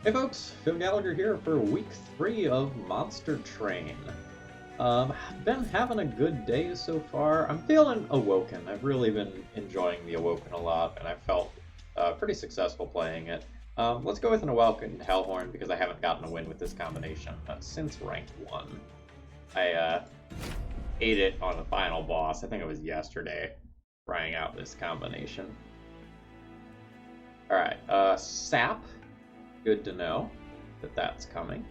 Hey folks, Phil Gallagher here for week 3 of Monster Train. Been having a good day so far. I'm feeling Awoken. I've really been enjoying the Awoken a lot, and I felt pretty successful playing it. Let's go with an Awoken Hellhorn because I haven't gotten a win with this combination since rank 1. I ate it on the final boss, I think it was yesterday, trying out this combination. Alright, Sap. Good to know that that's coming.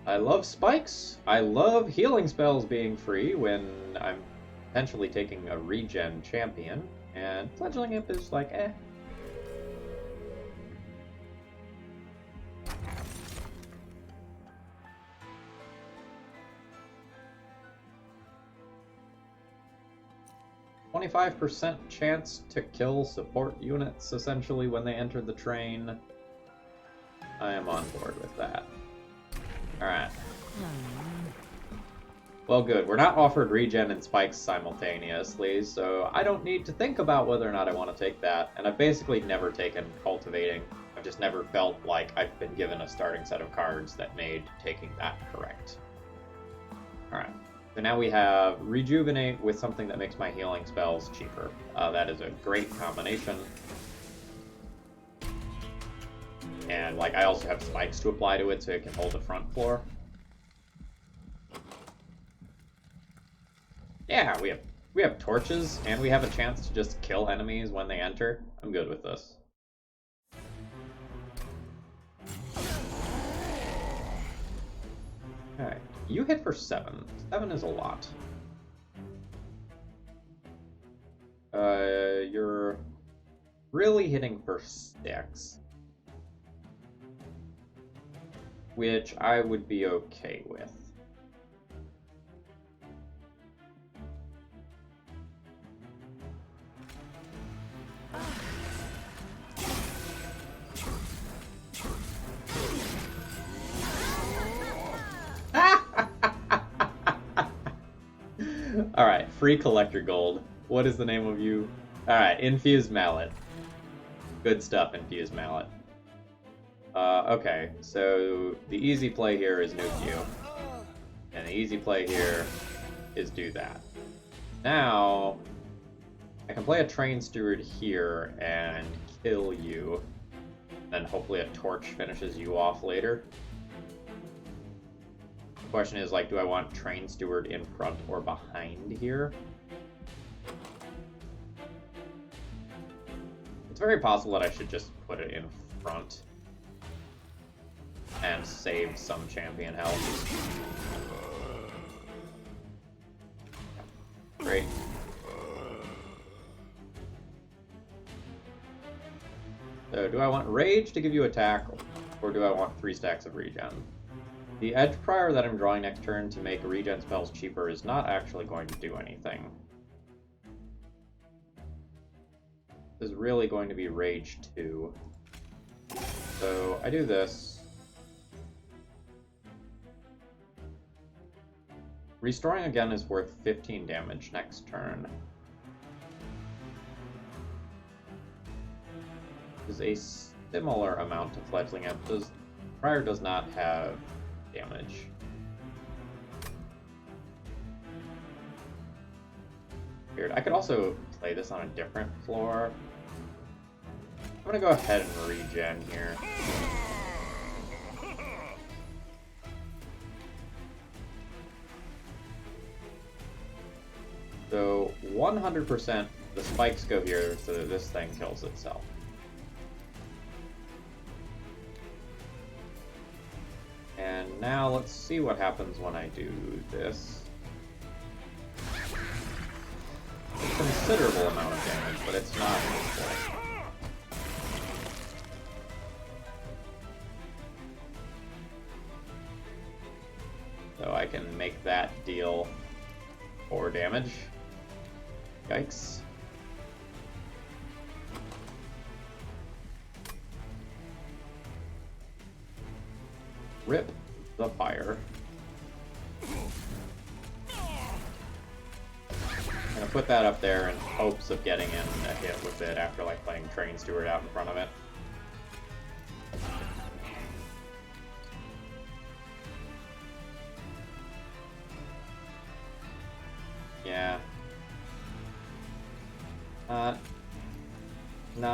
I love spikes. I love healing spells being free when I'm potentially taking a regen champion, and Fledgling Imp is like, eh. "25% chance to kill support units, essentially, when they enter the train." I am on board with that. Alright. Well, good. We're not offered regen and spikes simultaneously, so I don't need to think about whether or not I want to take that. And I've basically never taken Cultivating. I've just never felt like I've been given a starting set of cards that made taking that correct. Alright. So now we have Rejuvenate with something that makes my healing spells cheaper. That is a great combination. And like I also have spikes to apply to it so it can hold the front floor. Yeah, we have torches and we have a chance to just kill enemies when they enter. I'm good with this. Alright, you hit for 7. 7 is a lot. You're really hitting for 6. Which I would be okay with. Alright, free collector gold. What is the name of you? Alright, Infused Mallet. Good stuff, Infused Mallet. Okay, so the easy play here is nuke you. And the easy play here is do that. Now, I can play a Train Steward here and kill you. Then hopefully a torch finishes you off later. The question is, like, do I want Train Steward in front or behind here? It's very possible that I should just put it in front and save some champion health. Great. So do I want Rage to give you attack, or do I want 3 stacks of regen? The Edge Prior that I'm drawing next turn to make regen spells cheaper is not actually going to do anything. This is really going to be Rage 2. So I do this. Restoring again is worth 15 damage next turn. Is a similar amount to Fledgling Imp. Prior does not have damage. Weird. I could also play this on a different floor. I'm gonna go ahead and regen here. So 100% the spikes go here so that this thing kills itself. And now let's see what happens when I do this. A considerable amount of damage, but it's not equal. So I can make that deal 4 damage. Yikes. Rip the fire. I'm gonna put that up there in hopes of getting in a hit with it after like playing Train Steward out in front of it.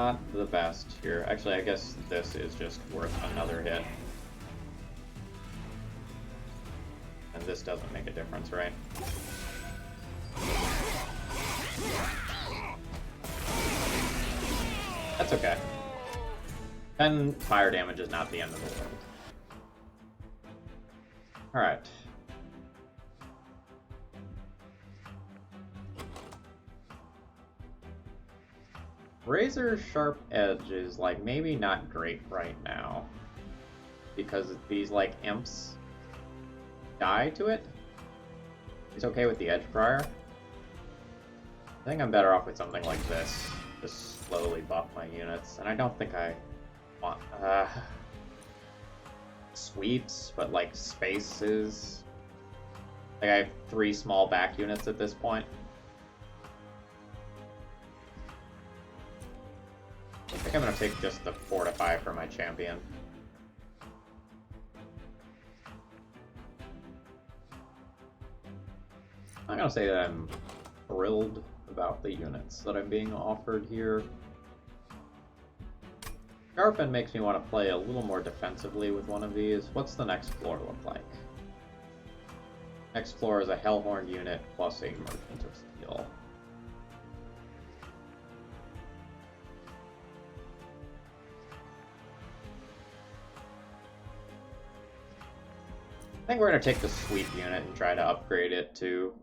not the best here. Actually, I guess this is just worth another hit. And this doesn't make a difference, right? That's okay. 10 fire damage is not the end of the world. Alright. Razor Sharp Edge is, like, maybe not great right now. Because these, like, imps die to it. It's okay with the Edge Prior. I think I'm better off with something like this. Just slowly buff my units. And I don't think I want sweeps, but like spaces. Like I have 3 small back units at this point. I think I'm gonna take just the Fortify for my champion. I'm gonna say that I'm thrilled about the units that I'm being offered here. Sharpen makes me want to play a little more defensively with one of these. What's the next floor look like? Next floor is a Hellhorn unit plus a Merchant of Steel. I think we're going to take the Sweep unit and try to upgrade it to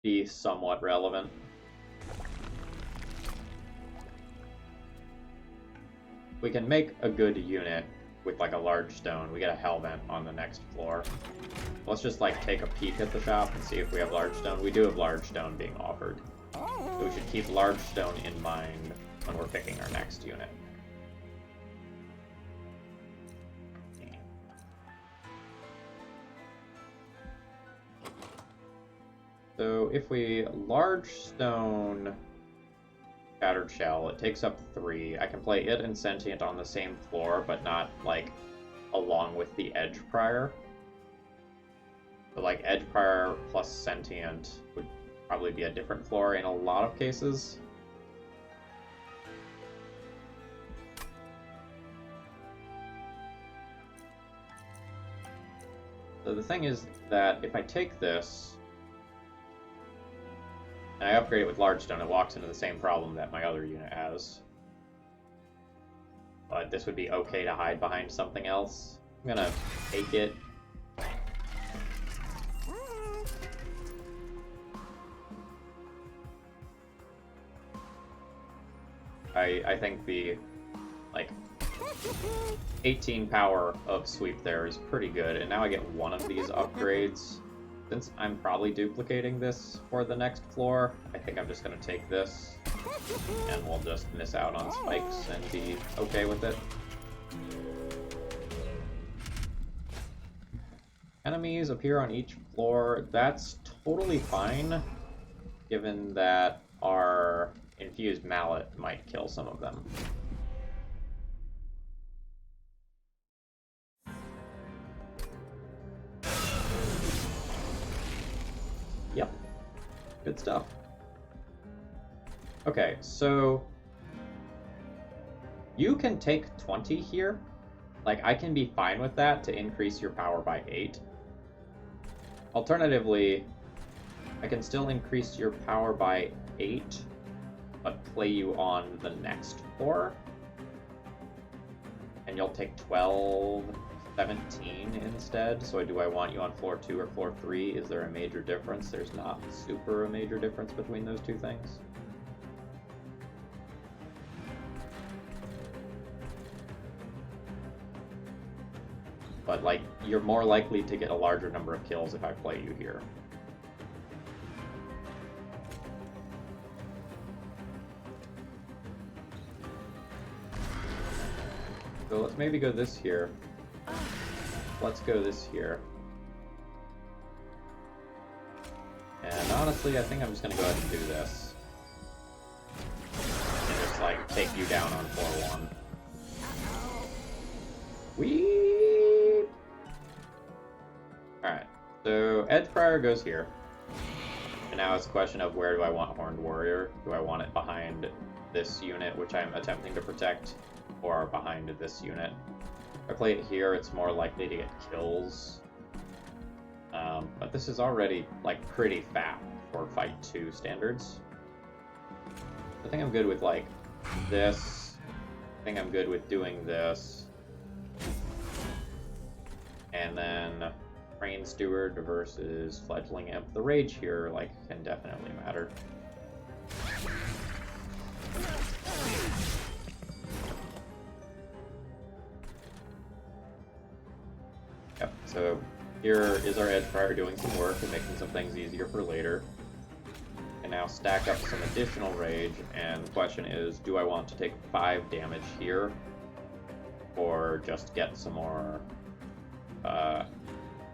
be somewhat relevant. We can make a good unit with like a large stone. We get a Hellvent on the next floor. Let's just like take a peek at the shop and see if we have large stone. We do have large stone being offered. So we should keep large stone in mind when we're picking our next unit. So if we large stone Shattered Shell, it takes up 3. I can play it and Sentient on the same floor, but not like along with the Edge Prior. So like Edge Prior plus Sentient would probably be a different floor in a lot of cases. So the thing is that if I take this and I upgrade it with large stone, it walks into the same problem that my other unit has. But this would be okay to hide behind something else. I'm gonna take it. I think the, like, 18 power of Sweep there is pretty good, and now I get one of these upgrades. Since I'm probably duplicating this for the next floor, I think I'm just going to take this, and we'll just miss out on spikes and be okay with it. Enemies appear on each floor. That's totally fine, given that our infused mallet might kill some of them. Yep. Good stuff. Okay, so you can take 20 here. Like, I can be fine with that to increase your power by 8. Alternatively, I can still increase your power by 8, but play you on the next floor. And you'll take 12, 17 instead. So do I want you on floor 2 or floor 3? Is there a major difference? There's not super a major difference between those two things. But, like, you're more likely to get a larger number of kills if I play you here. So let's maybe go this here. Let's go this here. And honestly, I think I'm just going to go ahead and do this. And just, like, take you down on floor 1. Weep! Alright, so Edge Prior goes here. And now it's a question of where do I want Horned Warrior? Do I want it behind this unit, which I'm attempting to protect, or behind this unit. If I play it here, it's more likely to get kills. But this is already, like, pretty fat for Fight 2 standards. I think I'm good with, like, this. I think I'm good with doing this. And then Train Steward versus Fledgling Imp. The rage here, like, can definitely matter. Yep, so here is our Edge Prior doing some work and making some things easier for later. And now stack up some additional rage, and the question is, do I want to take 5 damage here, or just get some more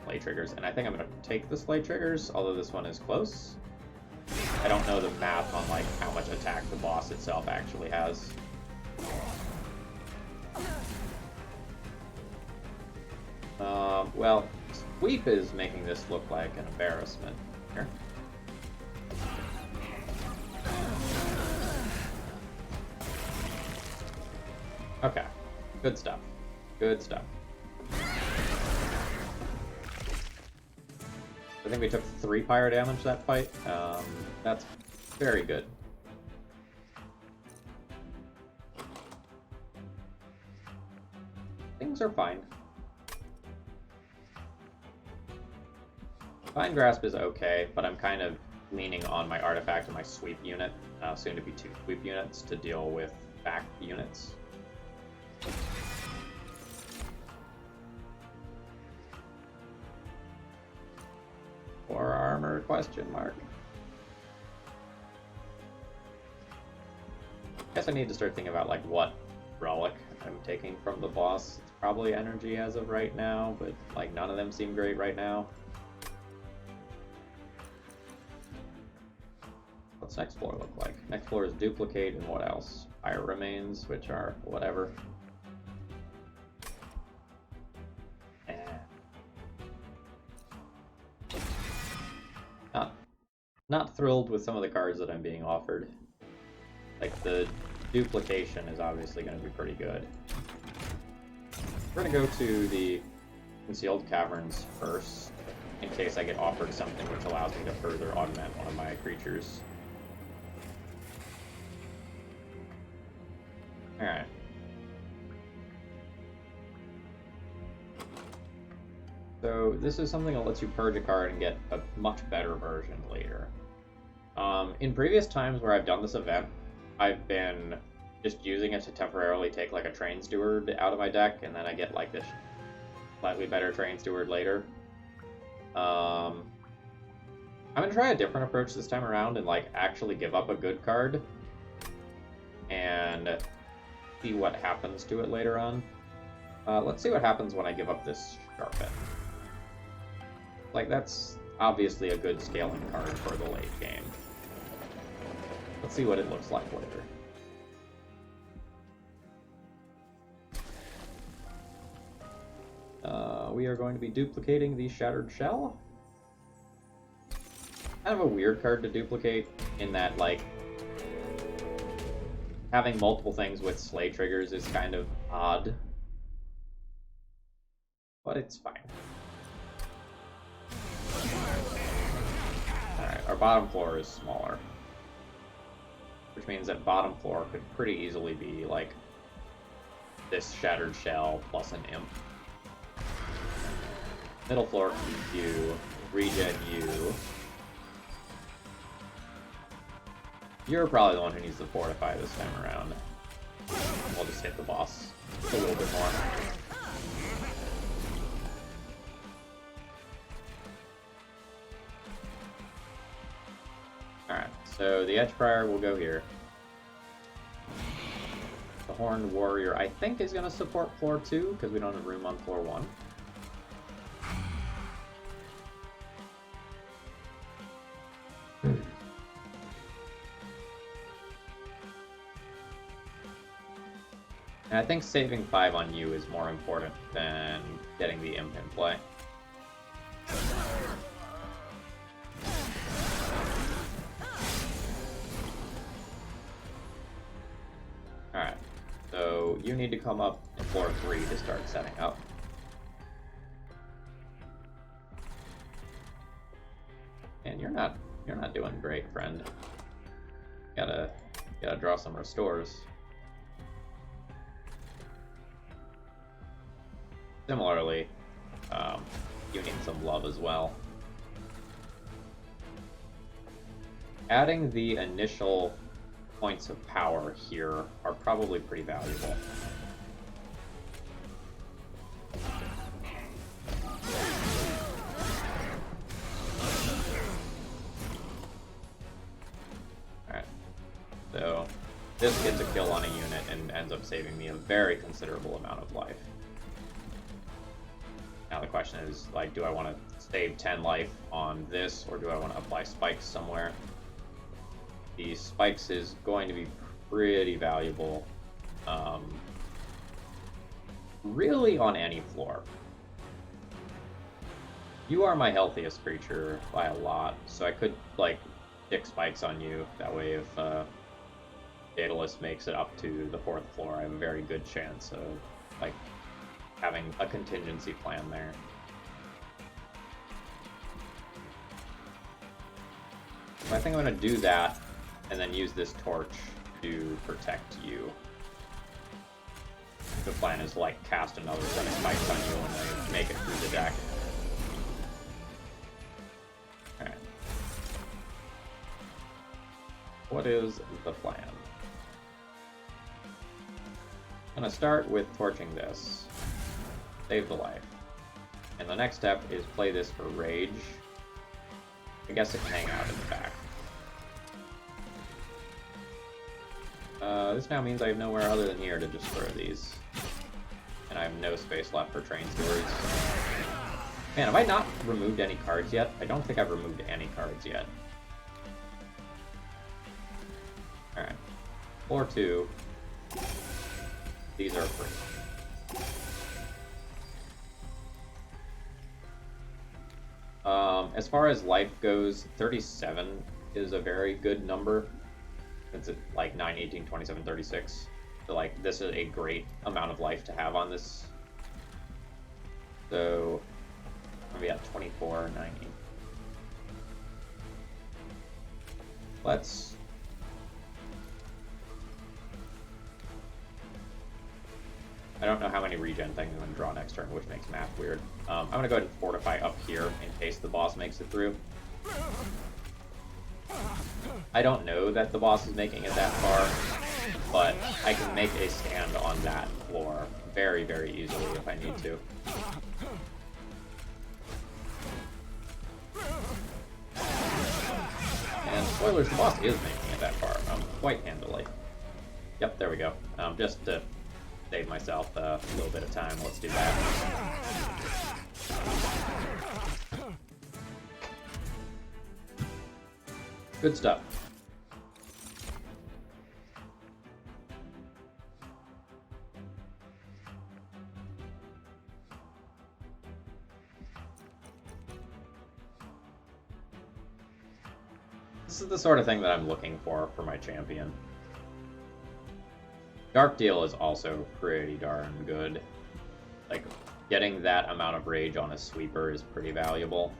Slay Triggers? And I think I'm going to take the Slay Triggers, although this one is close. I don't know the math on like how much attack the boss itself actually has. Well, Sweep is making this look like an embarrassment here. Okay, good stuff. Good stuff. I think we took 3 fire damage that fight. That's very good. Things are fine. Fine Grasp is okay, but I'm kind of leaning on my artifact and my sweep unit, soon to be 2 sweep units, to deal with back units. Or armor, question mark. Guess I need to start thinking about like what relic I'm taking from the boss. It's probably energy as of right now, but like none of them seem great right now. What's next floor look like? Next floor is duplicate, and what else? Fire remains, which are whatever. Not thrilled with some of the cards that I'm being offered. Like the duplication is obviously going to be pretty good. We're going to go to the Concealed Caverns first, in case I get offered something which allows me to further augment one of my creatures. Alright. So this is something that lets you purge a card and get a much better version later. In previous times where I've done this event, I've been just using it to temporarily take like a Train Steward out of my deck, and then I get like this slightly better Train Steward later. I'm gonna try a different approach this time around and like actually give up a good card and see what happens to it later on. Let's see what happens when I give up this Sharpen. Like, that's obviously a good scaling card for the late game. Let's see what it looks like later. We are going to be duplicating the Shattered Shell. Kind of a weird card to duplicate in that, like, having multiple things with Slay Triggers is kind of odd. But it's fine. Alright, our bottom floor is smaller. Which means that bottom floor could pretty easily be, like, this Shattered Shell plus an Imp. Middle floor can be you, regen you. You're probably the one who needs to fortify this time around. We'll just hit the boss a little bit more. Alright, so the Edge Prior will go here. The Horned Warrior, I think, is going to support floor 2, because we don't have room on floor 1. And I think saving 5 on you is more important than getting the Imp in play. you need to come up to floor 3 to start setting up. And you're not doing great, friend. Gotta draw some restores. Similarly, you need some love as well. Adding the initial points of power here are probably pretty valuable. Alright, so this gets a kill on a unit and ends up saving me a very considerable amount of life. Now the question is, like, do I want to save 10 life on this, or do I want to apply spikes somewhere? The spikes is going to be pretty valuable, really on any floor. You are my healthiest creature by a lot, so I could, like, stick spikes on you. That way, if Daedalus makes it up to the 4th floor, I have a very good chance of, like, having a contingency plan there. So I think I'm going to do that, and then use this torch to protect you. The plan is to, like, cast another set of spikes on you and then make it through the deck. Alright. What is the plan? I'm going to start with torching this. Save the life. And the next step is play this for rage. I guess it can hang out in the back. This now means I have nowhere other than here to just throw these. And I have no space left for train stewards. Man, have I not removed any cards yet? I don't think I've removed any cards yet. Alright. Floor 2. These are free. As far as life goes, 37 is a very good number. It's at like 9, 18, 27, 36. So like this is a great amount of life to have on this. So I'm gonna be at 24, 90. Let's I don't know how many regen things I'm going to draw next turn, which makes math weird. I'm going to go ahead and fortify up here in case the boss makes it through. I don't know that the boss is making it that far, but I can make a stand on that floor very, very easily if I need to. And spoilers, the boss is making it that far, quite handily. Yep, there we go. Just to save myself a little bit of time, let's do that. Good stuff. This is the sort of thing that I'm looking for my champion. Dark Deal is also pretty darn good. Like, getting that amount of rage on a sweeper is pretty valuable.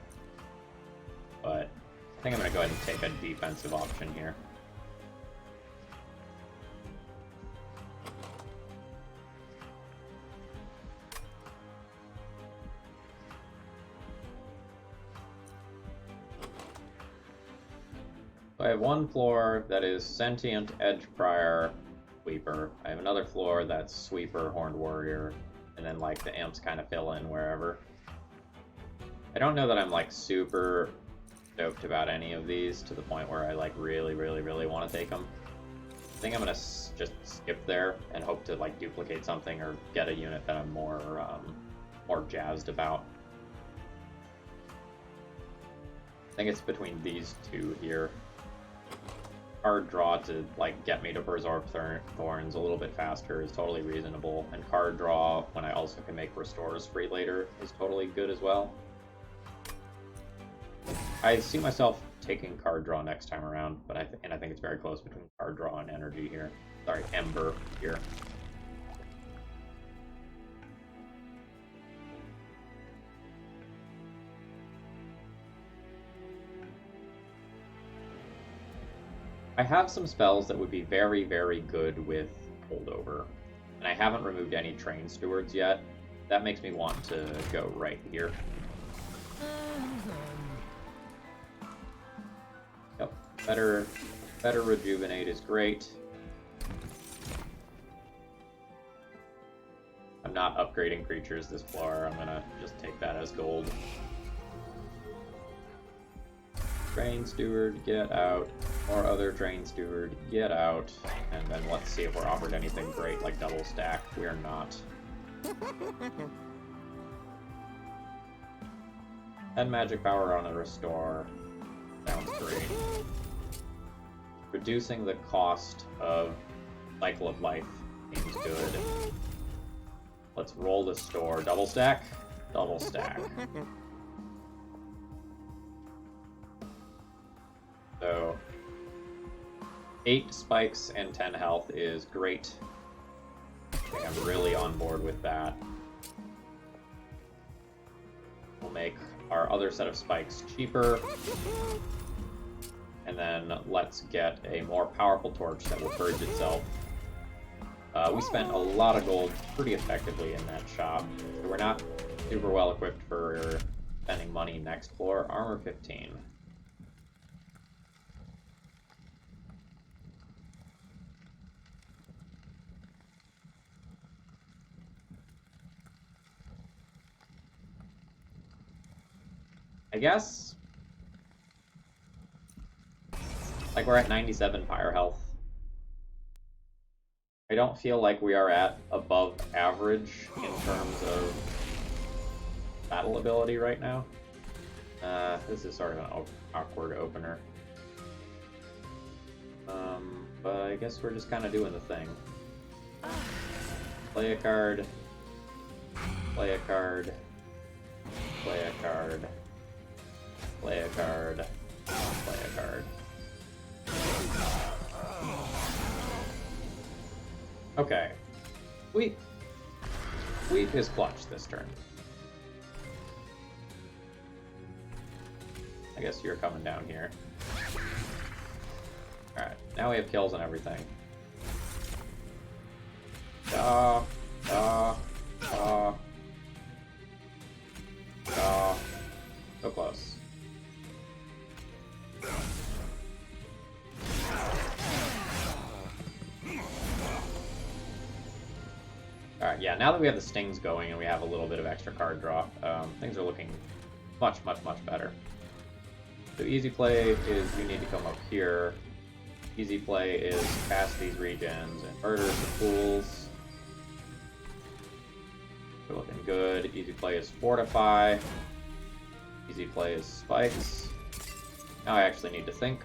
But I think I'm going to go ahead and take a defensive option here. So I have one floor that is Sentient, Edge Prior, Sweeper. I have another floor that's Sweeper, Horned Warrior, and then like the imps kind of fill in wherever. I don't know that I'm like super stoked about any of these to the point where I like really want to take them. I think I'm gonna just skip there and hope to like duplicate something or get a unit that I'm more jazzed about. I think it's between these two here. Card draw to like get me to Bersorb Thorns a little bit faster is totally reasonable, and card draw when I also can make restores free later is totally good as well. I see myself taking card draw next time around, but I think it's very close between card draw and energy here. Sorry, Ember here. I have some spells that would be very, very good with holdover, and I haven't removed any train stewards yet. That makes me want to go right here. Yep, better rejuvenate is great. I'm not upgrading creatures this far. I'm gonna just take that as gold. Train steward, get out. More other train steward, get out. And then let's see if we're offered anything great like double stack. We're not. And magic power on a restore. Sounds great. Reducing the cost of cycle of life seems good. Let's roll the store. Double stack? Double stack. So, 8 spikes and 10 health is great. I think I'm really on board with that. We'll make our other set of spikes cheaper. And then let's get a more powerful torch that will purge itself. We spent a lot of gold pretty effectively in that shop. So we're not super well equipped for spending money next floor. Armor 15. I guess, like, we're at 97 fire health. I don't feel like we are at above average in terms of battle ability right now. This is sort of an awkward opener. But I guess we're just kind of doing the thing. Play a card. Play a card. Play a card. Play a card. Play a card. Okay. Sweep is clutch this turn. I guess you're coming down here. Alright, now we have kills and everything. So close. Alright, yeah, now that we have the stings going and we have a little bit of extra card draw, things are looking much, much, much better. So easy play is you need to come up here. Easy play is cast these regens and murder the fools. We're looking good. Easy play is fortify. Easy play is spikes. Now I actually need to think.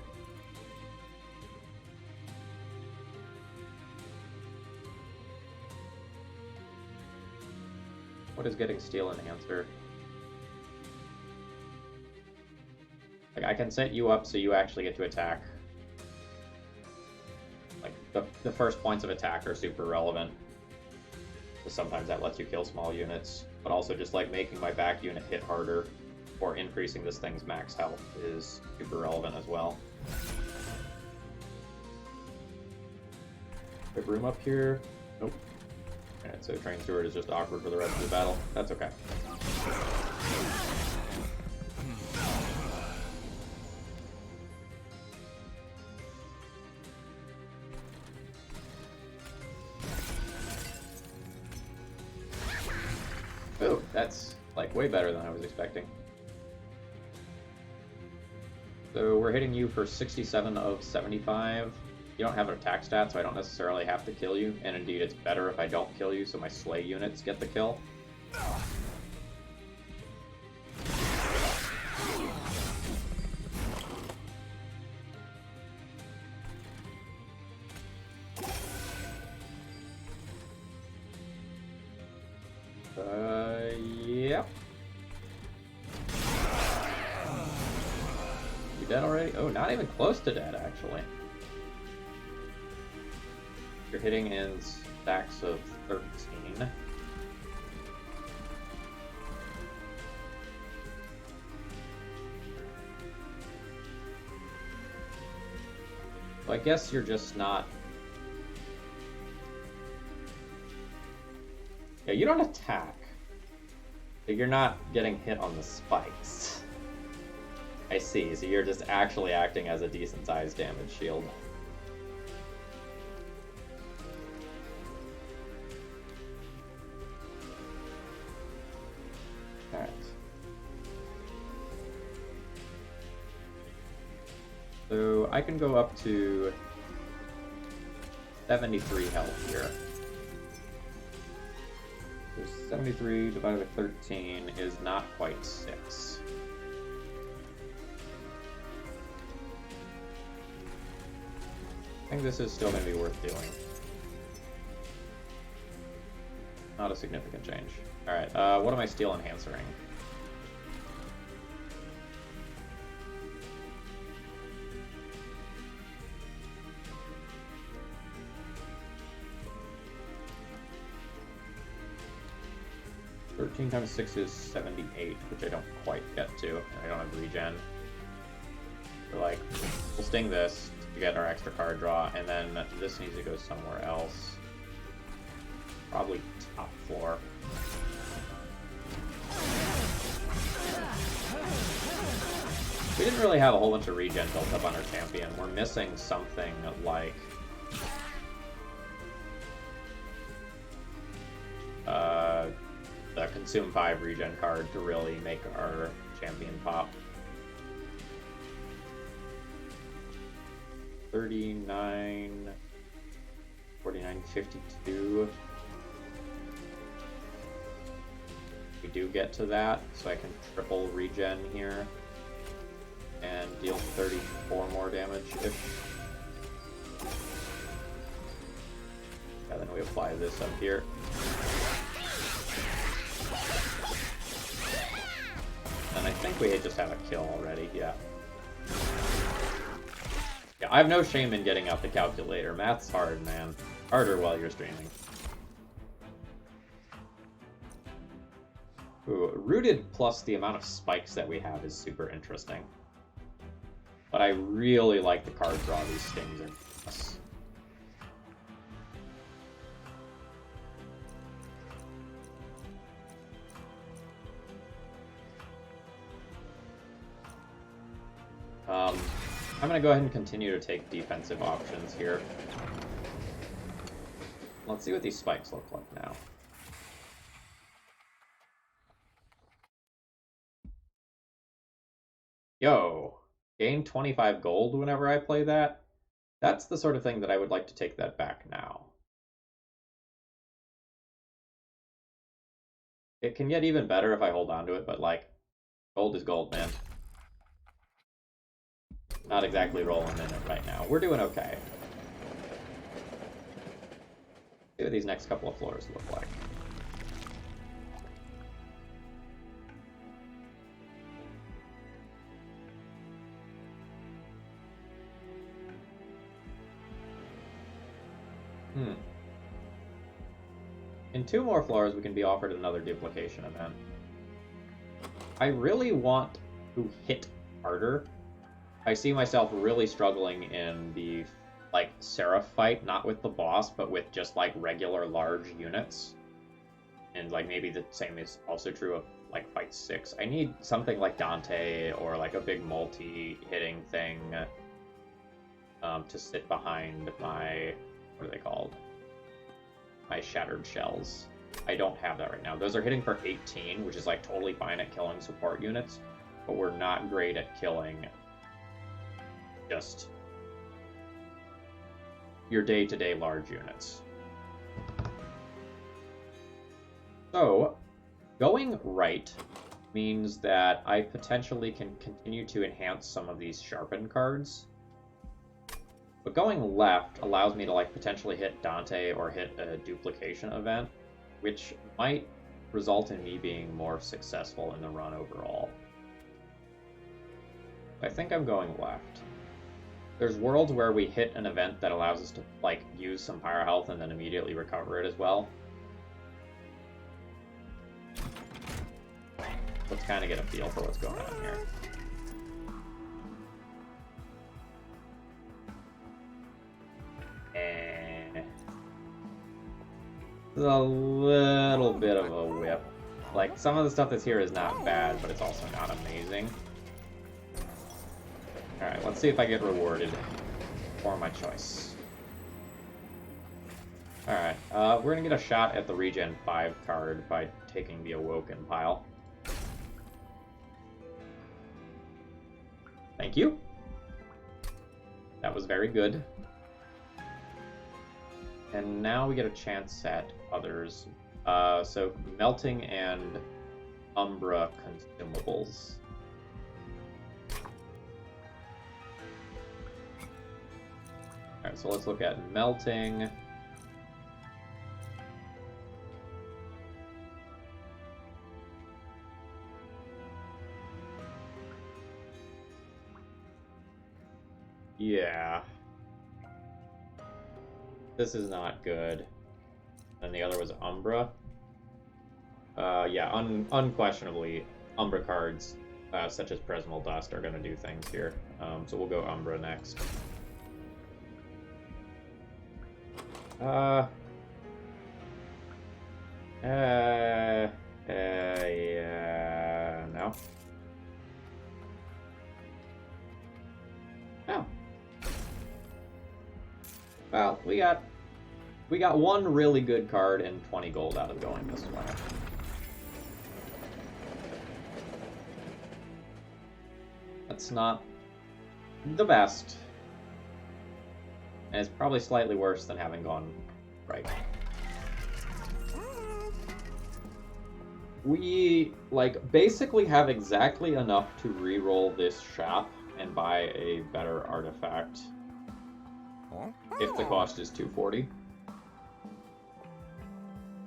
What is getting steel enhancer? Like, I can set you up so you actually get to attack. Like, the first points of attack are super relevant. So sometimes that lets you kill small units. But also just like making my back unit hit harder or increasing this thing's max health is super relevant as well. Quick room up here. Nope. Alright, so Train Steward is just awkward for the rest of the battle. That's okay. Oh, that's like way better than I was expecting. So we're hitting you for 67 of 75. You don't have an attack stat, so I don't necessarily have to kill you. And indeed, it's better if I don't kill you, so my slay units get the kill. Yep. You dead already? Oh, not even close to dead, actually. You're hitting in stacks of 13. I guess you're just not... Yeah, you don't attack. But you're not getting hit on the spikes. I see, so you're just actually acting as a decent-sized damage shield. Alright. So I can go up to 73 health here. So 73 divided by 13 is not quite 6. I think this is still going to be worth doing. Not a significant change. Alright, what am I steel enhancering? Times 6 is 78, which I don't quite get to. I don't have regen. So, like, we'll sting this to get our extra card draw, and then this needs to go somewhere else. Probably top floor. We didn't really have a whole bunch of regen built up on our champion. We're missing something like... the Consume 5 regen card to really make our champion pop. 39... 49, 52. We do get to that, so I can triple regen here and deal 34 more damage-ish. Yeah, then we apply this up here. And I think we just have a kill already, yeah. Yeah, I have no shame in getting out the calculator. Math's hard, man. Harder while you're streaming. Ooh, rooted plus the amount of spikes that we have is super interesting. But I really like the card draw these stings are. I'm going to go ahead and continue to take defensive options here. Let's see what these spikes look like now. Yo, gain 25 gold whenever I play that? That's the sort of thing that I would like to take that back now. It can get even better if I hold on to it, but like, gold is gold, man. Not exactly rolling in it right now. We're doing okay. See what these next couple of floors look like. In 2 more floors, we can be offered another duplication event. I really want to hit harder. I see myself really struggling in the, like, Seraph fight, not with the boss, but with just, like, regular large units. And, like, maybe the same is also true of, like, Fight 6. I need something like Dante or, like, a big multi-hitting thing to sit behind my, what are they called? My Shattered Shells. I don't have that right now. Those are hitting for 18, which is, like, totally fine at killing support units, but we're not great at killing just your day-to-day large units. So, going right means that I potentially can continue to enhance some of these sharpened cards. But going left allows me to, like, potentially hit Dante or hit a duplication event, which might result in me being more successful in the run overall. I think I'm going left. There's worlds where we hit an event that allows us to, like, use some pyro health and then immediately recover it as well. Let's kind of get a feel for what's going on here. It's a little bit of a whip. Like, some of the stuff that's here is not bad, but it's also not amazing. Alright, let's see if I get rewarded for my choice. Alright, we're gonna get a shot at the Regen 5 card by taking the Awoken pile. Thank you. That was very good. And now we get a chance at others. So melting and Umbra consumables. Alright, so let's look at melting. Yeah. This is not good. And the other was Umbra. Yeah, unquestionably, Umbra cards, such as Prismal Dust, are going to do things here. So we'll go Umbra next. Yeah. No. Oh. Well, we got one really good card and 20 gold out of going this way. That's not the best. And it's probably slightly worse than having gone right. We, like, basically have exactly enough to re-roll this shop and buy a better artifact if the cost is 240.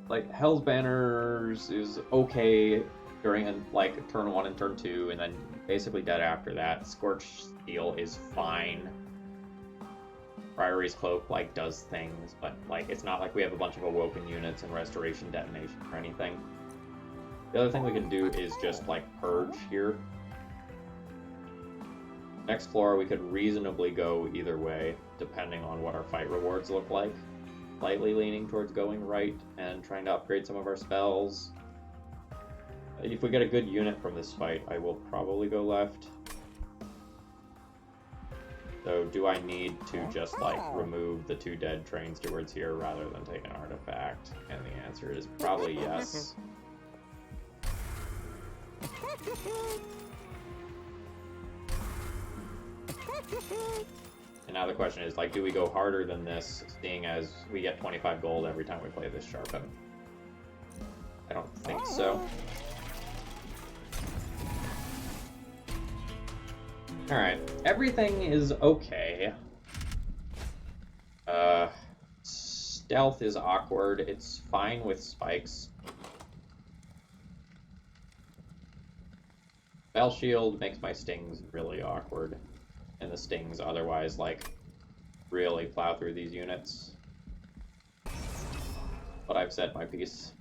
Like, Hell's Banners is okay during, like, turn 1 and turn 2, and then basically dead after that. Scorched Steel is fine. Priory's Cloak, like, does things, but, like, it's not like we have a bunch of Awoken units and Restoration Detonation or anything. The other thing we can do is just, like, Purge here. Next floor, we could reasonably go either way, depending on what our fight rewards look like. Slightly leaning towards going right and trying to upgrade some of our spells. If we get a good unit from this fight, I will probably go left. So do I need to just, like, remove the 2 dead train stewards here rather than take an artifact? And the answer is probably yes. And now the question is, like, do we go harder than this, seeing as we get 25 gold every time we play this Sharpen? I don't think so. Alright, everything is okay. Stealth is awkward. It's fine with spikes. Spell Shield makes my stings really awkward. And the stings otherwise, like, really plow through these units. But I've said my piece.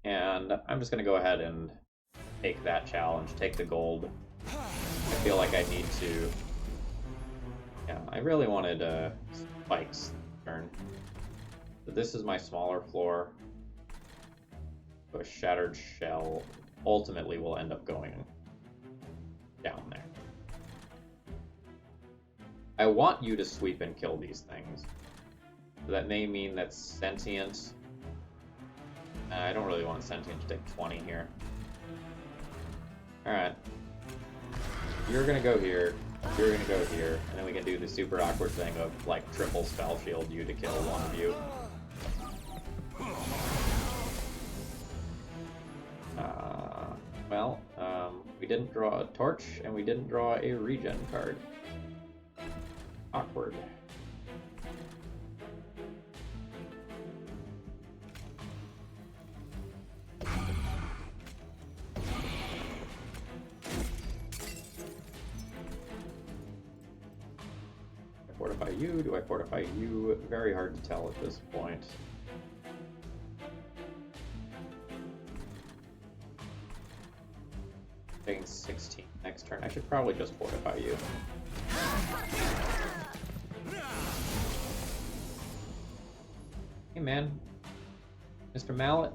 And I'm just gonna go ahead and take that challenge, take the gold. I feel like I need to... Yeah, I really wanted spikes turn. But this is my smaller floor. So a Shattered Shell ultimately will end up going down there. I want you to sweep and kill these things. So that may mean that Sentient... I don't really want Sentient to take 20 here. Alright. You're gonna go here, you're gonna go here, and then we can do the super awkward thing of, like, triple spell shield you to kill one of you. We didn't draw a torch, and we didn't draw a regen card. Awkward. Fortify you? Do I fortify you? Very hard to tell at this point. Taking 16 next turn. I should probably just fortify you. Hey man, Mr. Mallet,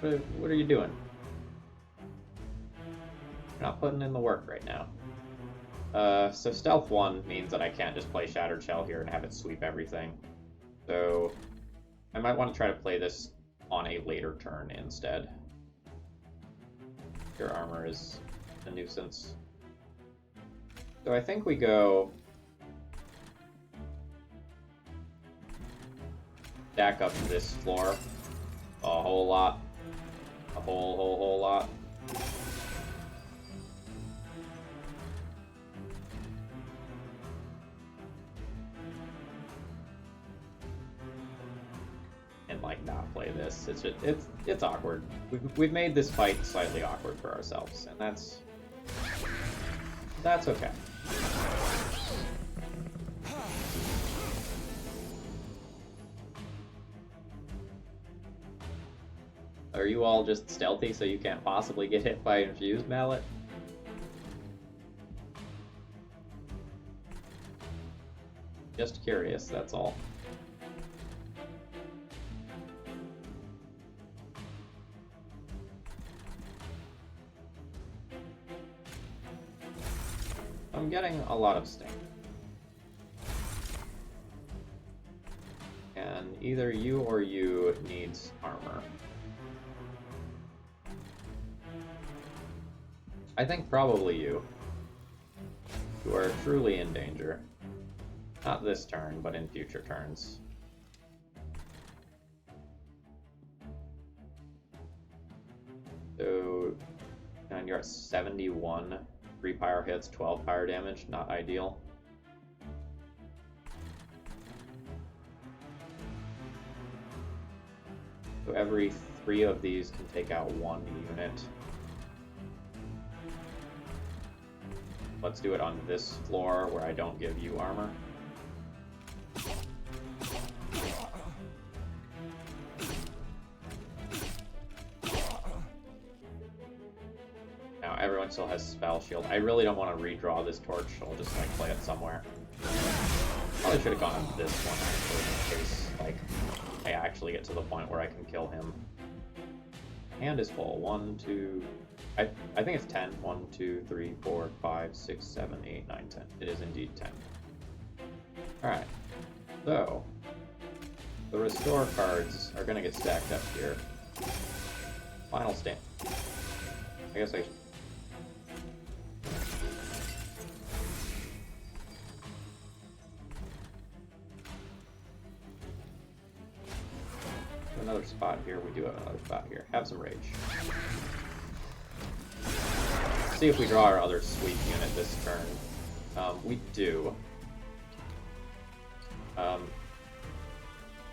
what are you doing? You're not putting in the work right now. So Stealth 1 means that I can't just play Shattered Shell here and have it sweep everything. So I might want to try to play this on a later turn instead. Your armor is a nuisance. So I think we go stack up this floor a whole lot. A whole lot. And like not play this. It's just, it's awkward. We've made this fight slightly awkward for ourselves, and that's okay. Are you all just stealthy so you can't possibly get hit by Infused Mallet? Just curious, that's all. I'm getting a lot of sting. And either you or you needs armor. I think probably you. You are truly in danger. Not this turn, but in future turns. So, and you're at 71. 3 pyre hits, 12 pyre damage, not ideal. So every 3 of these can take out 1 unit. Let's do it on this floor where I don't give you armor. Now everyone still has Spell Shield. I really don't want to redraw this torch, so I'll just like play it somewhere. Probably should have gone on this one actually, in case like I actually get to the point where I can kill him. Hand is full. 1, 2... I think it's 10. 1, 2, 3, 4, 5, 6, 7, 8, 9, 10. It is indeed 10. Alright. So, the restore cards are going to get stacked up here. Final stand. I guess I... Another spot here. We do have another spot here. Have some rage. See if we draw our other sweep unit this turn. We do.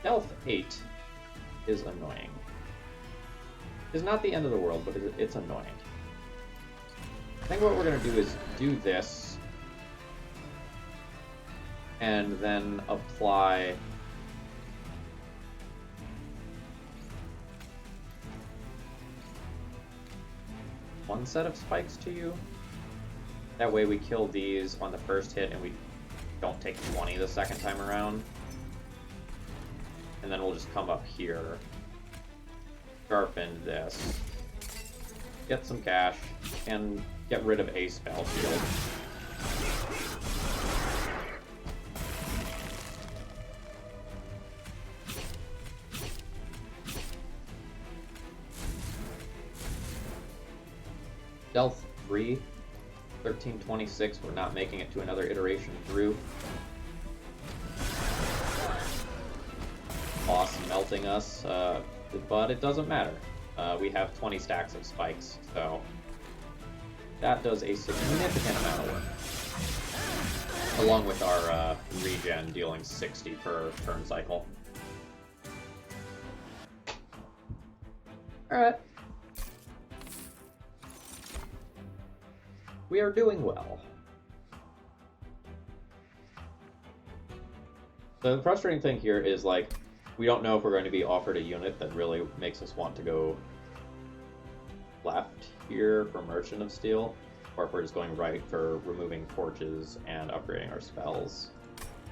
Health 8 is annoying. It's not the end of the world, but it's annoying. I think what we're going to do is do this, and then apply... one set of spikes to you. That way we kill these on the first hit and we don't take 20 the second time around. And then we'll just come up here, sharpen this, get some cash, and get rid of a spell shield. Stealth 3, 1326, we're not making it to another iteration through. Boss melting us, but it doesn't matter. We have 20 stacks of spikes, so that does a significant amount of work. Along with our regen dealing 60 per turn cycle. Alright. We are doing well. The frustrating thing here is, like, we don't know if we're going to be offered a unit that really makes us want to go left here for Merchant of Steel, or if we're just going right for removing torches and upgrading our spells.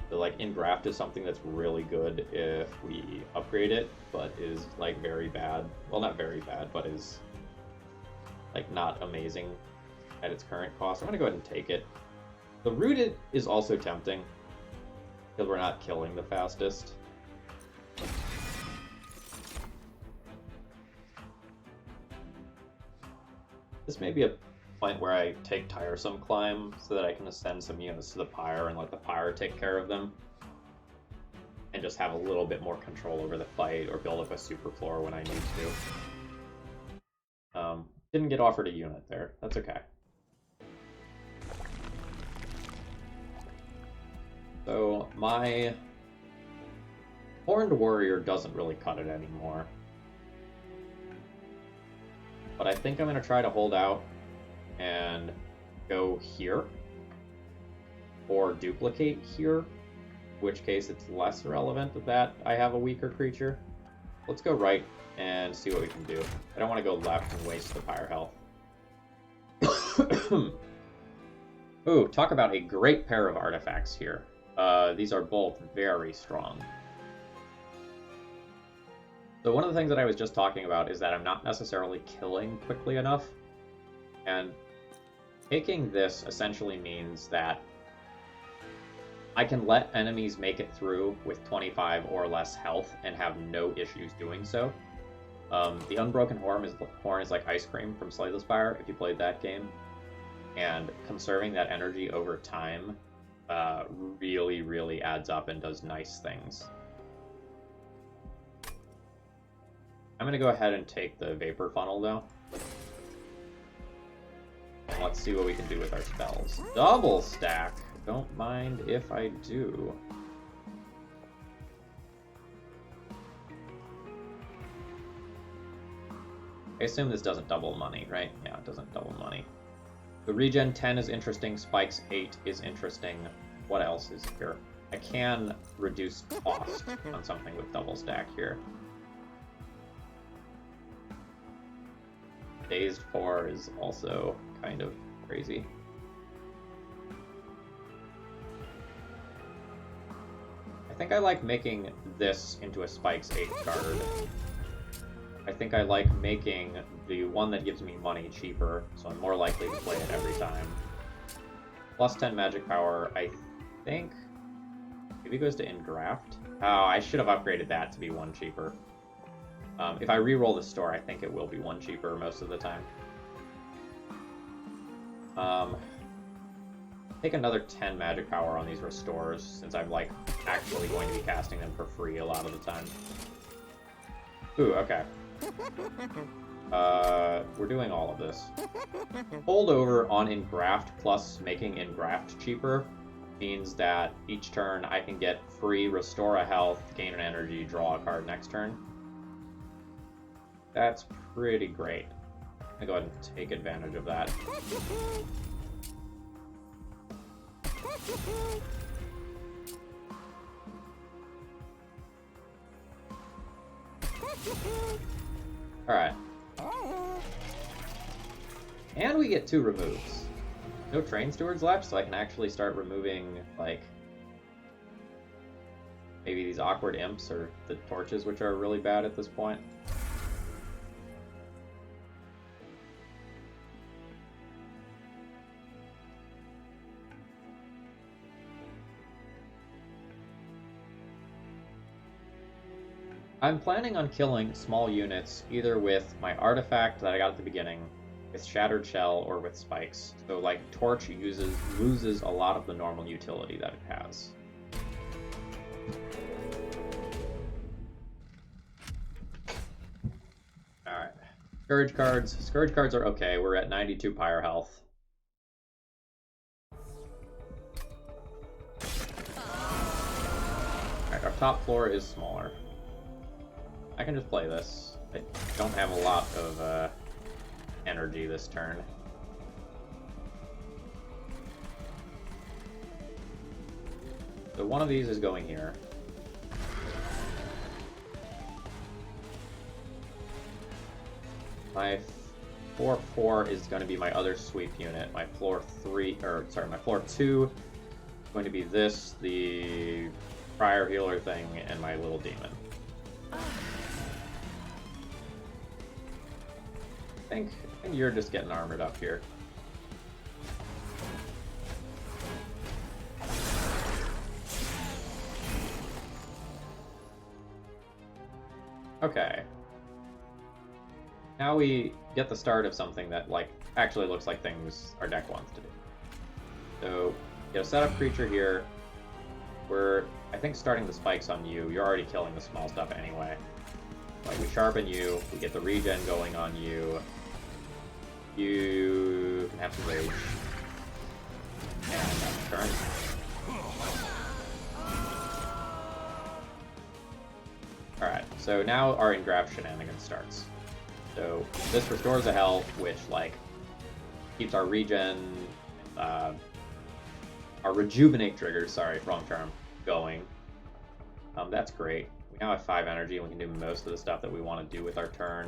So like Engraft is something that's really good if we upgrade it, but is like very bad. Well, not very bad, but is like not amazing at its current cost. I'm gonna go ahead and take it. The Rooted is also tempting because we're not killing the fastest. This may be a point where I take Tiresome Climb so that I can ascend some units to the Pyre and let the Pyre take care of them. And just have a little bit more control over the fight or build up a super floor when I need to. Didn't get offered a unit there. That's okay. So my Horned Warrior doesn't really cut it anymore. But I think I'm going to try to hold out and go here. Or duplicate here. In which case it's less relevant that I have a weaker creature. Let's go right and see what we can do. I don't want to go left and waste the Pyre health. Ooh, talk about a great pair of artifacts here. These are both very strong. So one of the things that I was just talking about is that I'm not necessarily killing quickly enough. And taking this essentially means that I can let enemies make it through with 25 or less health and have no issues doing so. The Unbroken Horn is like ice cream from Slay the Spire, if you played that game. And conserving that energy over time really, really adds up and does nice things. I'm going to go ahead and take the Vapor Funnel, though. And let's see what we can do with our spells. Double stack! Don't mind if I do. I assume this doesn't double money, right? Yeah, it doesn't double money. The Regen 10 is interesting, Spikes 8 is interesting. What else is here? I can reduce cost on something with double stack here. Dazed 4 is also kind of crazy. I think I like making this into a Spikes 8 card. I think I like making the one that gives me money cheaper, so I'm more likely to play it every time. Plus 10 magic power, I think. Maybe it goes to Engraft. Oh, I should have upgraded that to be 1 cheaper. If I re-roll the store, I think it will be 1 cheaper most of the time. Take another 10 magic power on these restores, since I'm like actually going to be casting them for free a lot of the time. Ooh, okay. We're doing all of this. Holdover on Engraft plus making Engraft cheaper means that each turn I can get free restore a health, gain an energy, draw a card next turn. That's pretty great. I'm gonna go ahead and take advantage of that. Alright. And we get 2 removes. No Train Stewards left, so I can actually start removing, like, maybe these awkward imps or the torches, which are really bad at this point. I'm planning on killing small units either with my artifact that I got at the beginning, with Shattered Shell, or with Spikes. So like Torch loses a lot of the normal utility that it has. Alright. Scourge cards. Scourge cards are okay. We're at 92 Pyre health. Alright, our top floor is smaller. I can just play this. I don't have a lot of energy this turn. So one of these is going here. My floor 4 is going to be my other sweep unit. My floor 3, or sorry, my floor 2 going to be this, the prior healer thing, and my little demon. I think you're just getting armored up here. Okay. Now we get the start of something that, like, actually looks like things our deck wants to do. So, get a setup creature here. We're, I think, starting the spikes on you. You're already killing the small stuff anyway. Like, we sharpen you, we get the regen going on you. You can have some rage. And turn. Alright, so now our engraft shenanigans starts. So this restores a health, which, like, keeps our regen, our rejuvenate triggers, sorry, wrong term, going. That's great. We now have 5 energy, and we can do most of the stuff that we want to do with our turn.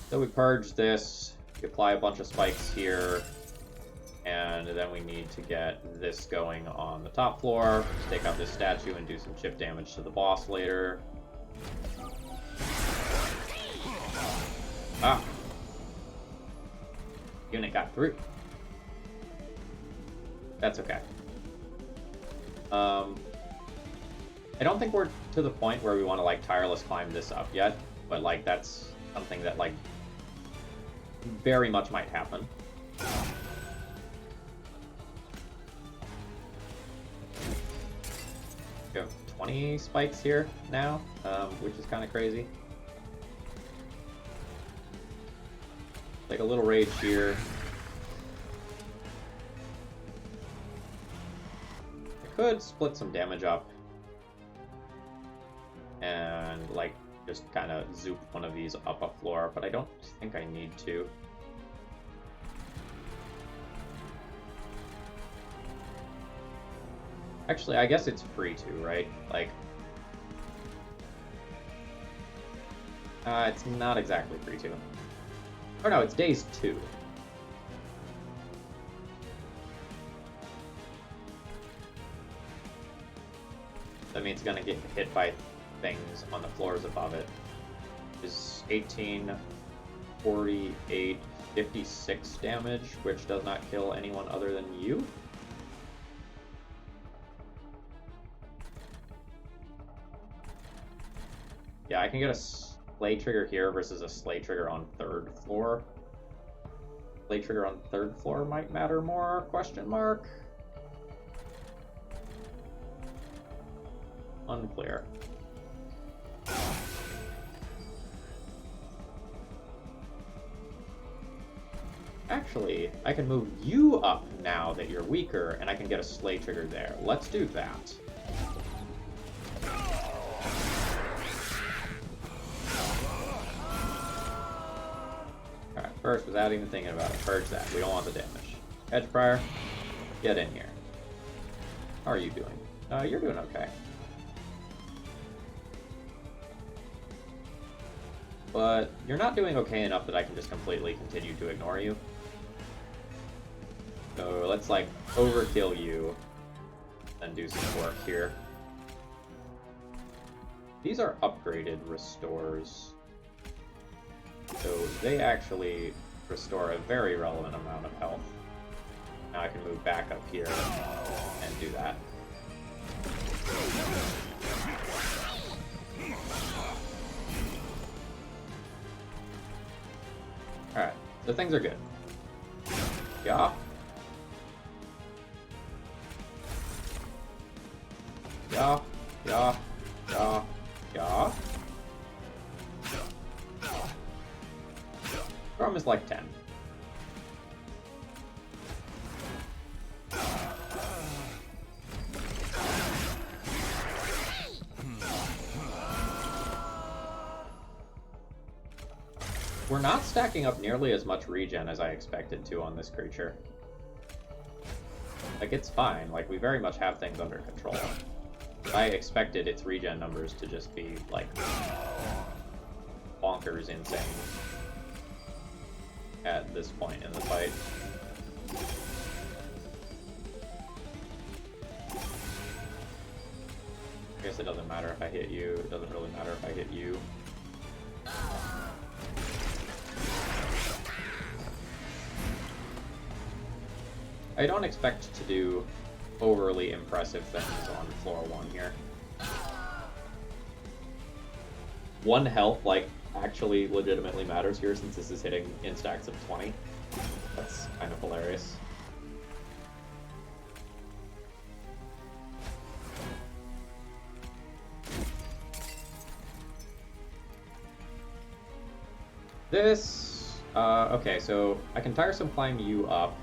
So we purge this, we apply a bunch of spikes here, and then we need to get this going on the top floor, take out this statue and do some chip damage to the boss later. Ah! Unit got through. That's okay. I don't think we're to the point where we want to, like, tireless climb this up yet, but, like, that's something that, like, very much might happen. We have 20 spikes here now, which is kind of crazy. Like a little rage here. I could split some damage up and, like, just kind of zoop one of these up a floor, but I don't think I need to. Actually, I guess it's free to, right? Like, it's not exactly free to. Oh no, it's days 2. That means it's gonna get hit by things on the floors above it. Is 18, 48, 56 damage, which does not kill anyone other than you. Yeah, I can get a slay trigger here versus a slay trigger on 3rd floor. Slay trigger on 3rd floor might matter more, question mark? Unclear. Actually, I can move you up now that you're weaker, and I can get a slay trigger there. Let's do that. Alright, first, without even thinking about it, purge that. We don't want the damage. Edge Prior, get in here. How are you doing? You're doing okay. But you're not doing okay enough that I can just completely continue to ignore you. So let's, like, overkill you and do some work here. These are upgraded restores. So they actually restore a very relevant amount of health. Now I can move back up here and do that. Alright, so things are good. Yeah. Yeah, yeah, yeah, yeah. Storm is like 10. We're not stacking up nearly as much regen as I expected to on this creature. Like, it's fine. Like, we very much have things under control. I expected its regen numbers to just be, like, bonkers insane at this point in the fight. I guess it doesn't matter if I hit you. It doesn't really matter if I hit you. I don't expect to do overly impressive things on floor 1 here. 1 health, like, actually legitimately matters here since this is hitting in stacks of 20. That's kind of hilarious. This, okay, so I can tiresome climb you up,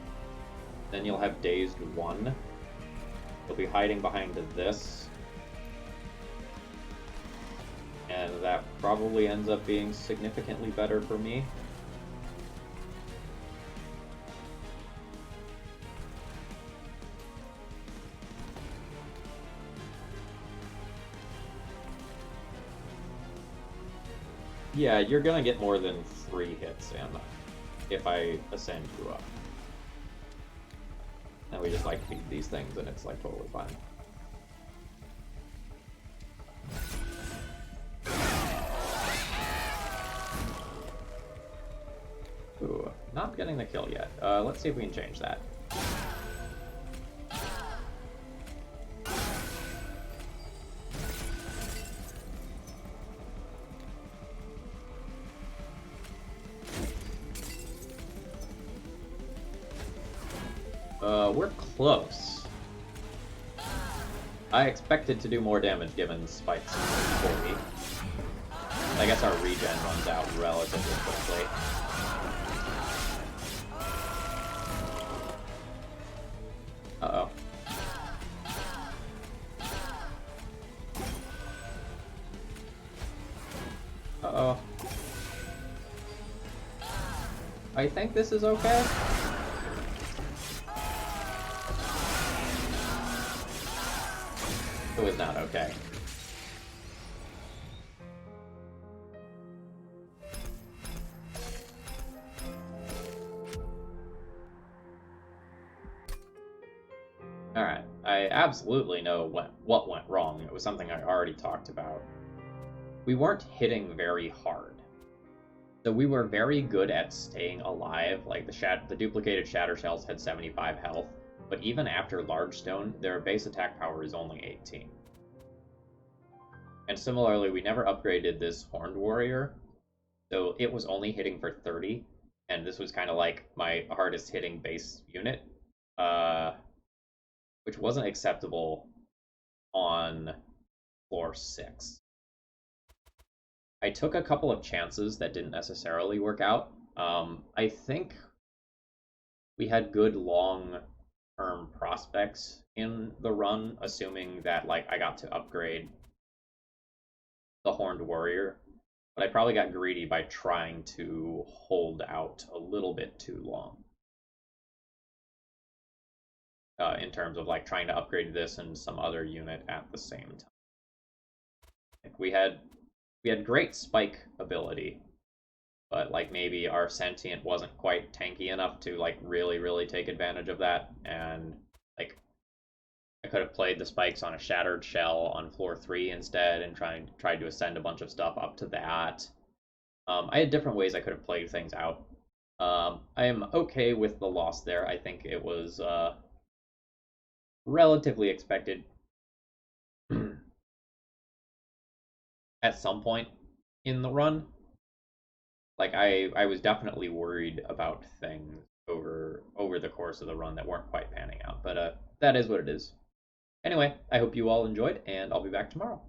then you'll have dazed 1. You'll be hiding behind this. And that probably ends up being significantly better for me. Yeah, you're gonna get more than 3 hits in if I ascend you up. And we just like beat these things and it's like totally fine. Ooh, not getting the kill yet. Let's see if we can change that. We're close. I expected to do more damage given spikes 40. I guess our regen runs out relatively quickly. Uh-oh. Uh-oh. I think this is okay. It was not okay. Alright, I absolutely know what went wrong. It was something I already talked about. We weren't hitting very hard. So we were very good at staying alive. Like the duplicated shatter shells had 75 health. But even after Large Stone, their base attack power is only 18. And similarly, we never upgraded this Horned Warrior, so it was only hitting for 30, and this was kind of like my hardest hitting base unit, which wasn't acceptable on floor 6. I took a couple of chances that didn't necessarily work out. I think we had good long-term prospects in the run, assuming that like I got to upgrade the Horned Warrior, but I probably got greedy by trying to hold out a little bit too long. In terms of like trying to upgrade this and some other unit at the same time. Like we had great spike ability, but like maybe our sentient wasn't quite tanky enough to like really take advantage of that, and like I could have played the spikes on a shattered shell on floor 3 instead and tried to ascend a bunch of stuff up to that. I had different ways I could have played things out. I am okay with the loss there. I think it was relatively expected at some point in the run. Like I was definitely worried about things over the course of the run that weren't quite panning out, but that is what it is. Anyway, I hope you all enjoyed, and I'll be back tomorrow.